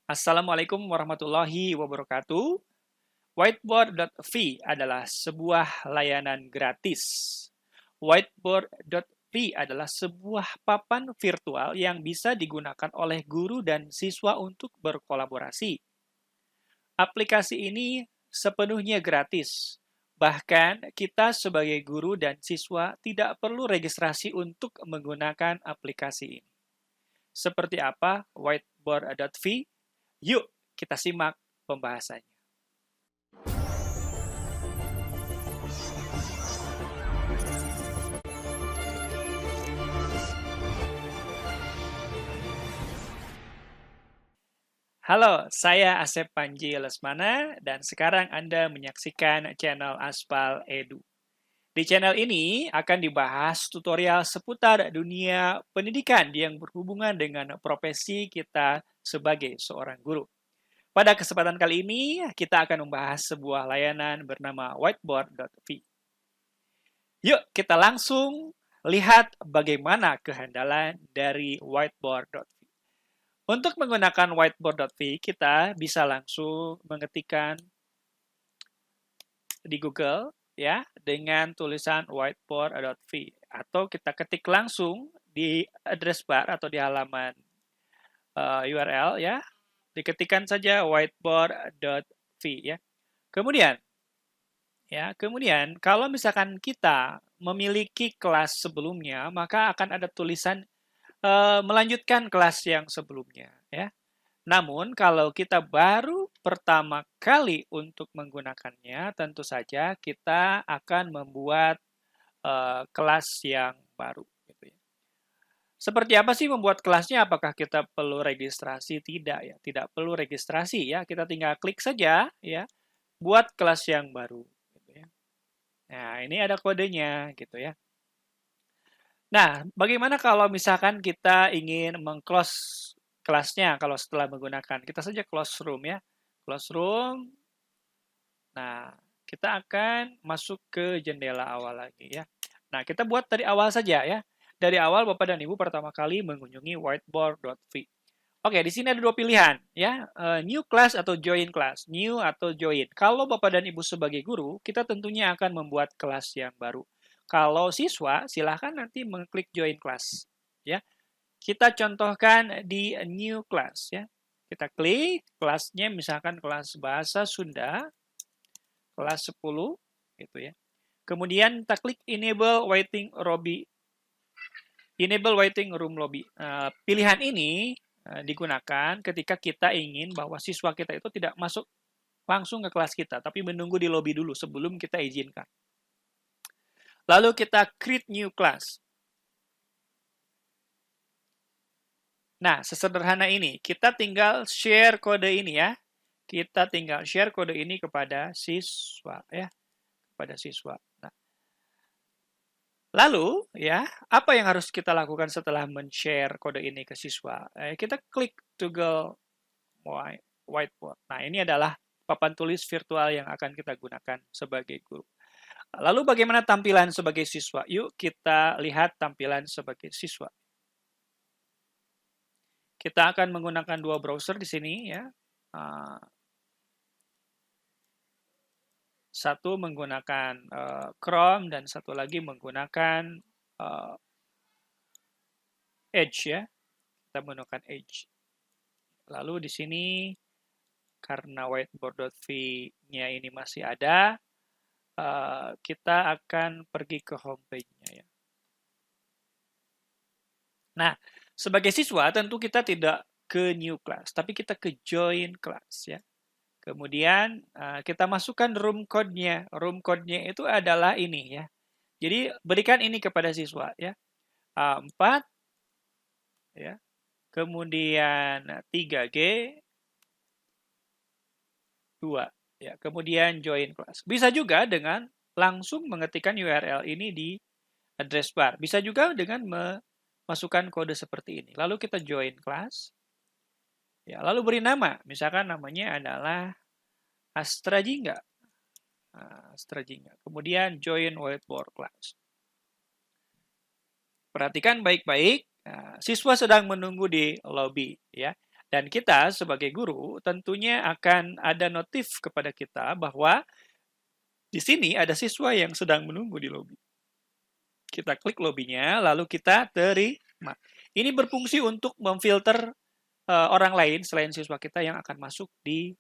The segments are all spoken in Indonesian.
Assalamualaikum warahmatullahi wabarakatuh. Whiteboard.v adalah sebuah layanan gratis. Whiteboard.v adalah sebuah papan virtual yang bisa digunakan oleh guru dan siswa untuk berkolaborasi. Aplikasi ini sepenuhnya gratis. Bahkan kita sebagai guru dan siswa tidak perlu registrasi untuk menggunakan aplikasi ini. Seperti apa Whiteboard.v? Yuk kita simak pembahasannya. Halo, saya Asep Panji Lesmana dan sekarang Anda menyaksikan channel Aspal Edu. Di channel ini akan dibahas tutorial seputar dunia pendidikan yang berhubungan dengan profesi kita sebagai seorang guru. Pada kesempatan kali ini, kita akan membahas sebuah layanan bernama Whiteboard.v. Yuk, kita langsung lihat bagaimana kehandalan dari Whiteboard.v. Untuk menggunakan Whiteboard.v, kita bisa langsung mengetikkan di Google ya dengan tulisan Whiteboard.v atau kita ketik langsung di address bar atau di halaman URL ya. Diketikkan saja whiteboard.v ya. Kemudian kalau misalkan kita memiliki kelas sebelumnya, maka akan ada tulisan melanjutkan kelas yang sebelumnya ya. Namun kalau kita baru pertama kali untuk menggunakannya, tentu saja kita akan membuat kelas yang baru gitu ya. Seperti apa sih membuat kelasnya? Apakah kita perlu registrasi? Tidak ya, tidak perlu registrasi ya. Kita tinggal klik saja ya, buat kelas yang baru gitu ya. Nah, ini ada kodenya gitu ya. Nah, bagaimana kalau misalkan kita ingin meng-close kelasnya kalau setelah menggunakan? Kita saja close room ya. Close room. Nah, kita akan masuk ke jendela awal lagi ya. Nah, kita buat dari awal saja ya. Dari awal Bapak dan Ibu pertama kali mengunjungi whiteboard.v. Oke, di sini ada dua pilihan ya, new class atau join class, new atau join. Kalau Bapak dan Ibu sebagai guru, kita tentunya akan membuat kelas yang baru. Kalau siswa, silahkan nanti mengklik join class ya. Kita contohkan di new class ya. Kita klik kelasnya misalkan kelas bahasa Sunda, kelas 10 gitu ya. Kemudian kita klik enable waiting lobby. Enable waiting room lobby. Pilihan ini digunakan ketika kita ingin bahwa siswa kita itu tidak masuk langsung ke kelas kita, tapi menunggu di lobby dulu sebelum kita izinkan. Lalu kita create new class. Nah, sesederhana ini. Kita tinggal share kode ini ya. Kita tinggal share kode ini kepada siswa ya, kepada siswa. Nah, lalu ya, apa yang harus kita lakukan setelah men-share kode ini ke siswa? Kita klik toggle whiteboard. Nah, ini adalah papan tulis virtual yang akan kita gunakan sebagai guru. Lalu bagaimana tampilan sebagai siswa? Yuk kita lihat tampilan sebagai siswa. Kita akan menggunakan dua browser di sini ya. Satu menggunakan Chrome dan satu lagi menggunakan Edge ya. Kita menggunakan Edge. Lalu di sini karena whiteboard.v-nya ini masih ada, kita akan pergi ke homepage-nya ya. Nah, sebagai siswa tentu kita tidak ke new class, tapi kita ke join class ya. Kemudian kita masukkan room code-nya. Room code-nya itu adalah ini ya. Jadi berikan ini kepada siswa ya. 4 ya. Kemudian 3G 2 ya. Kemudian join class. Bisa juga dengan langsung mengetikkan URL ini di address bar. Bisa juga dengan memasukkan kode seperti ini. Lalu kita join class. Ya, lalu beri nama. Misalkan namanya adalah Astra Jingga. Astra Jingga. Kemudian join whiteboard class. Perhatikan baik-baik. Siswa sedang menunggu di lobby ya. Dan kita sebagai guru tentunya akan ada notif kepada kita bahwa di sini ada siswa yang sedang menunggu di lobi. Kita klik lobinya, lalu kita terima. Ini berfungsi untuk memfilter orang lain selain siswa kita yang akan masuk di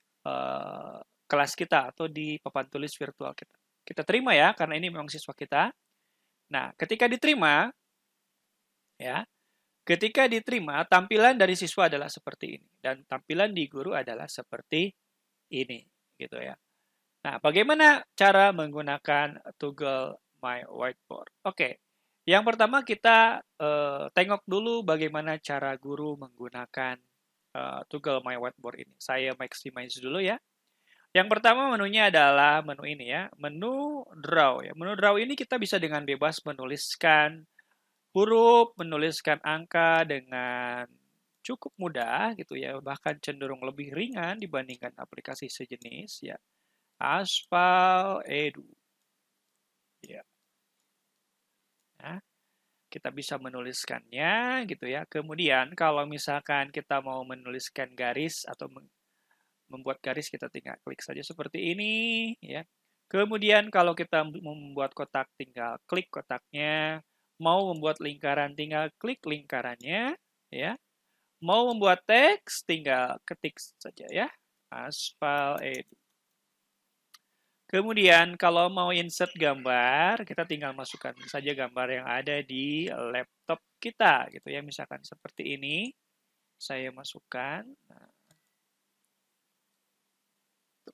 kelas kita atau di papan tulis virtual kita. Kita terima ya, karena ini memang siswa kita. Nah, ketika diterima, ya, ketika diterima, tampilan dari siswa adalah seperti ini. Dan tampilan di guru adalah seperti ini. Gitu ya. Nah, bagaimana cara menggunakan Toggle My Whiteboard? Oke, yang pertama kita tengok dulu bagaimana cara guru menggunakan Toggle My Whiteboard ini. Saya maximize dulu ya. Yang pertama menunya adalah menu ini ya, menu Draw ya. Menu Draw ini kita bisa dengan bebas menuliskan huruf, menuliskan angka dengan cukup mudah gitu ya, bahkan cenderung lebih ringan dibandingkan aplikasi sejenis ya. Aspal Edu. Ya. Nah, kita bisa menuliskannya gitu ya. Kemudian kalau misalkan kita mau menuliskan garis atau membuat garis, kita tinggal klik saja seperti ini ya. Kemudian kalau kita membuat kotak, tinggal klik kotaknya. Mau membuat lingkaran, tinggal klik lingkarannya ya. Mau membuat teks, tinggal ketik saja ya. Aspal Edu. Kemudian kalau mau insert gambar, kita tinggal masukkan saja gambar yang ada di laptop kita gitu ya. Misalkan seperti ini. Saya masukkan. Nah,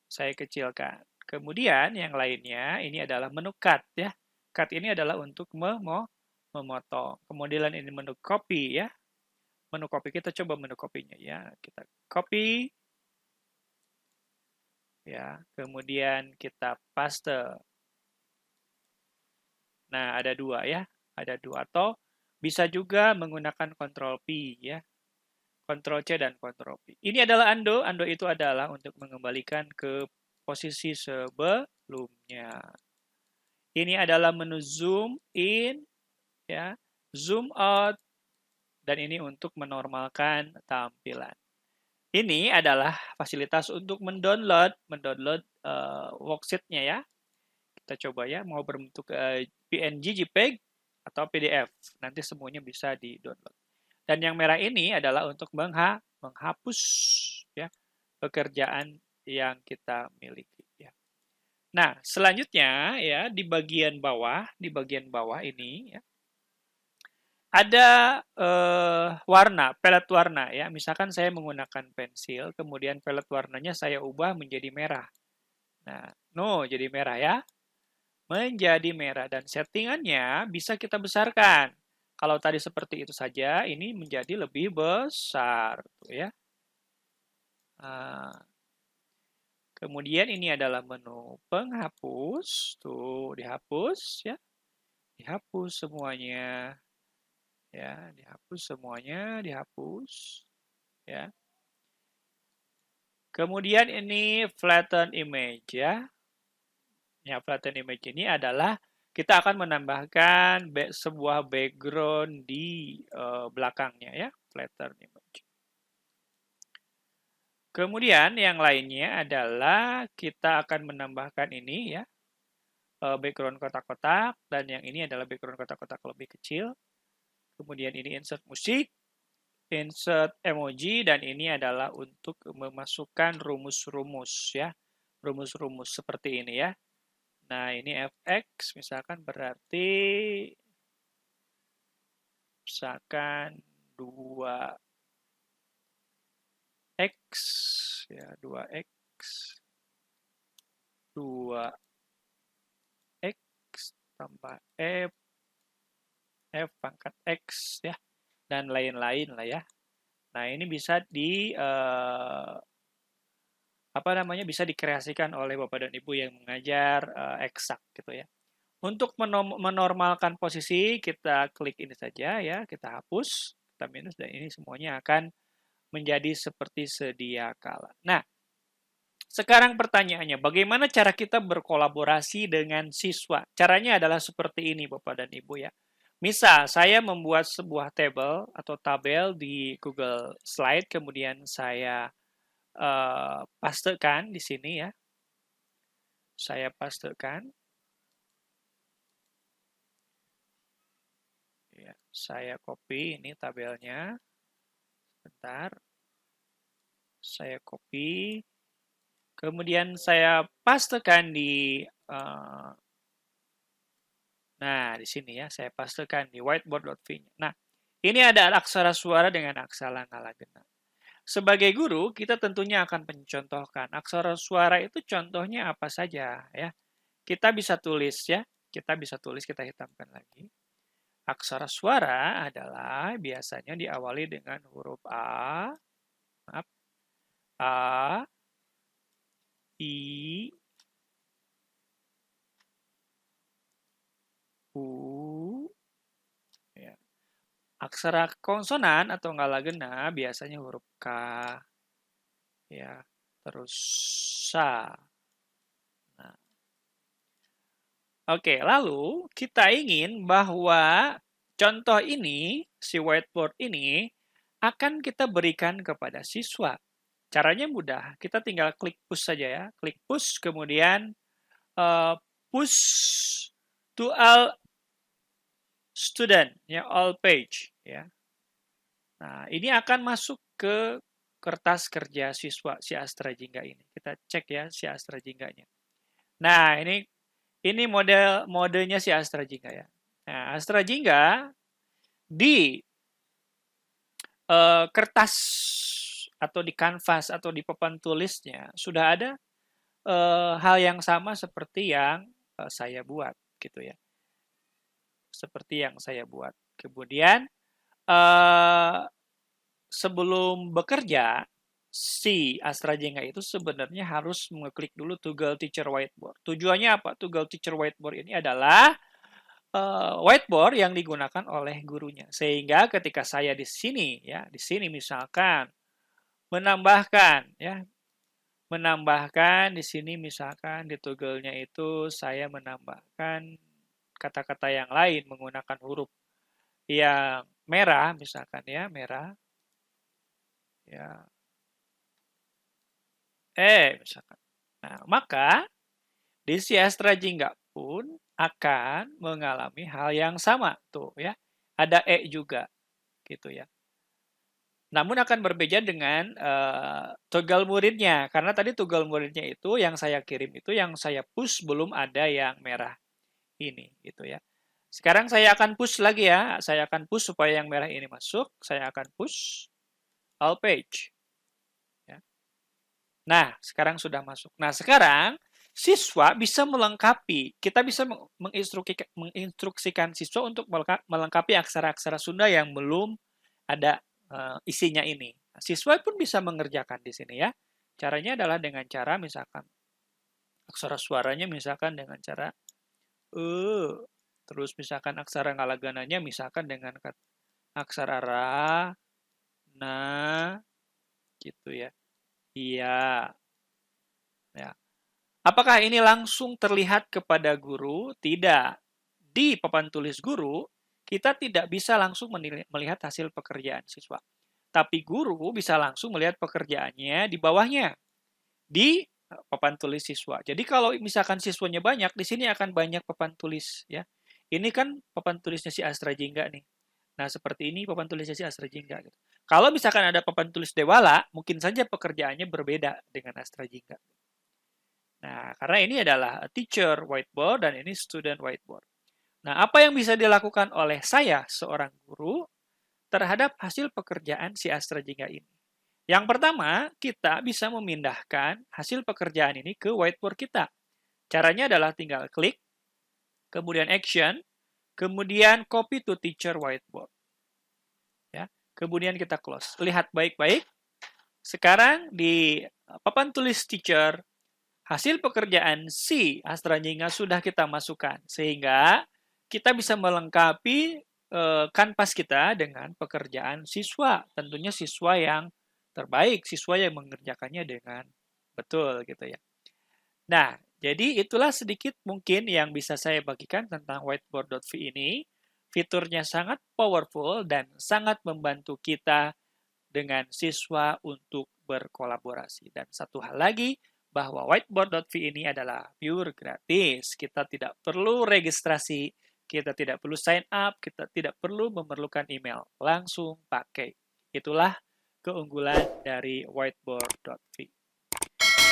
saya kecilkan. Kemudian yang lainnya ini adalah menu cut ya. Cut ini adalah untuk memotong. Kemudian ini menu copy ya. Menu copy, kita coba menu copy-nya ya. Kita copy ya. Kemudian kita paste. Nah, ada dua ya. Ada dua. Atau bisa juga menggunakan Ctrl P ya. Ctrl C dan Ctrl P. Ini adalah undo. Undo itu adalah untuk mengembalikan ke posisi sebelumnya. Ini adalah menu zoom in ya, zoom out, dan ini untuk menormalkan tampilan. Ini adalah fasilitas untuk mendownload worksheet-nya ya. Kita coba ya, mau berbentuk PNG, JPEG, atau PDF. Nanti semuanya bisa di-download. Dan yang merah ini adalah untuk menghapus ya pekerjaan yang kita miliki ya. Nah, selanjutnya ya di bagian bawah ini ya, ada warna, pelet warna ya. Misalkan saya menggunakan pensil, kemudian pelet warnanya saya ubah menjadi merah. Nah, jadi merah ya. Menjadi merah, dan settingannya bisa kita besarkan. Kalau tadi seperti itu saja, ini menjadi lebih besar tuh ya. Nah, kemudian ini adalah menu penghapus, tuh dihapus ya. Dihapus semuanya. Ya, dihapus semuanya, dihapus ya. Kemudian ini flatten image ya. Ya, flatten image ini adalah kita akan menambahkan sebuah background di belakangnya ya, flatten image. Kemudian yang lainnya adalah kita akan menambahkan ini ya, background kotak-kotak, dan yang ini adalah background kotak-kotak lebih kecil. Kemudian ini insert musik, insert emoji, dan ini adalah untuk memasukkan rumus-rumus ya. Rumus-rumus seperti ini ya. Nah, ini fx misalkan berarti misalkan 2x ya, 2x 2x tambah f pangkat x ya, dan lain-lain lah ya. Nah, ini bisa bisa dikreasikan oleh Bapak dan Ibu yang mengajar eksak gitu ya. Untuk menormalkan posisi, kita klik ini saja ya, kita hapus, kita minus, dan ini semuanya akan menjadi seperti sedia kala. Nah, sekarang pertanyaannya, bagaimana cara kita berkolaborasi dengan siswa? Caranya adalah seperti ini Bapak dan Ibu ya. Misal, saya membuat sebuah table atau tabel di Google Slide, kemudian saya pastekan di sini ya. Saya pastekan. Ya, saya copy ini tabelnya. Bentar. Saya copy. Kemudian saya pastekan di nah, di sini ya, saya pastekan di whiteboard.v. Nah, ini ada aksara suara dengan aksara ngalagena. Sebagai guru, kita tentunya akan mencontohkan aksara suara itu contohnya apa saja ya. Kita bisa tulis ya, kita bisa tulis, kita hitamkan lagi. Aksara suara adalah biasanya diawali dengan huruf A, maaf, A, I, U, ya. Aksara konsonan atau ngalagena biasanya huruf K, ya, terus Sa. Nah, oke, lalu kita ingin bahwa contoh ini, si whiteboard ini, akan kita berikan kepada siswa. Caranya mudah, kita tinggal klik push saja ya. Klik push, kemudian push to all student, ya, all page. Ya. Nah, ini akan masuk ke kertas kerja siswa si Astra Jingga ini. Kita cek ya si Astra Jingganya. Nah, ini modenya si Astra Jingga ya. Nah, Astra Jingga di kertas atau di kanvas atau di papan tulisnya sudah ada hal yang sama seperti yang saya buat gitu ya. Seperti yang saya buat. Kemudian sebelum bekerja, si Astra Jingga itu sebenarnya harus mengeklik dulu Toggle Teacher Whiteboard. Tujuannya apa? Toggle Teacher Whiteboard ini adalah whiteboard yang digunakan oleh gurunya. Sehingga ketika saya di sini ya, di sini misalkan menambahkan ya, menambahkan di sini misalkan di toggle-nya itu saya menambahkan kata-kata yang lain menggunakan huruf yang merah misalkan ya, merah. Ya. Misalkan. Nah, maka di si Astra Jingga pun akan mengalami hal yang sama tuh ya. Ada juga gitu ya. Namun akan berbeda dengan toggle muridnya karena tadi toggle muridnya itu yang saya kirim itu yang saya push belum ada yang merah ini gitu ya. Sekarang saya akan push lagi ya. Saya akan push supaya yang merah ini masuk. Saya akan push all page. Ya. Nah, sekarang sudah masuk. Nah, sekarang siswa bisa melengkapi. Kita bisa menginstruksikan siswa untuk melengkapi aksara-aksara Sunda yang belum ada isinya ini. Siswa pun bisa mengerjakan di sini ya. Caranya adalah dengan cara misalkan aksara suaranya misalkan dengan cara terus misalkan aksara ngalagananya misalkan dengan aksara ra, na, gitu ya. Iya. Ya. Apakah ini langsung terlihat kepada guru? Tidak. Di papan tulis guru, kita tidak bisa langsung melihat hasil pekerjaan siswa. Tapi guru bisa langsung melihat pekerjaannya di bawahnya, di papan tulis siswa. Jadi kalau misalkan siswanya banyak, di sini akan banyak papan tulis ya. Ini kan papan tulisnya si Astra Jingga nih. Nah, seperti ini papan tulisnya si Astra Jingga gitu. Kalau misalkan ada papan tulis Dewala, mungkin saja pekerjaannya berbeda dengan Astra Jingga. Nah, karena ini adalah teacher whiteboard dan ini student whiteboard. Nah, apa yang bisa dilakukan oleh saya, seorang guru, terhadap hasil pekerjaan si Astra Jingga ini? Yang pertama, kita bisa memindahkan hasil pekerjaan ini ke whiteboard kita. Caranya adalah tinggal klik, kemudian action, kemudian copy to teacher whiteboard. Ya, kemudian kita close. Lihat baik-baik. Sekarang di papan tulis teacher, hasil pekerjaan si Astra Jingga sudah kita masukkan. Sehingga kita bisa melengkapi kanvas kita dengan pekerjaan siswa. Tentunya siswa yang terbaik, siswa yang mengerjakannya dengan betul gitu ya. Nah, jadi itulah sedikit mungkin yang bisa saya bagikan tentang whiteboard.v ini. fiturnya sangat powerful dan sangat membantu kita dengan siswa untuk berkolaborasi. Dan satu hal lagi, bahwa whiteboard.v ini adalah pure gratis. Kita tidak perlu registrasi, kita tidak perlu sign up, kita tidak perlu memerlukan email. Langsung pakai. Itulah keunggulan dari whiteboard.v.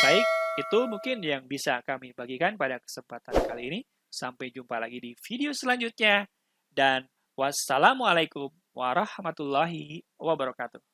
Baik, itu mungkin yang bisa kami bagikan pada kesempatan kali ini. Sampai jumpa lagi di video selanjutnya. Dan wassalamualaikum warahmatullahi wabarakatuh.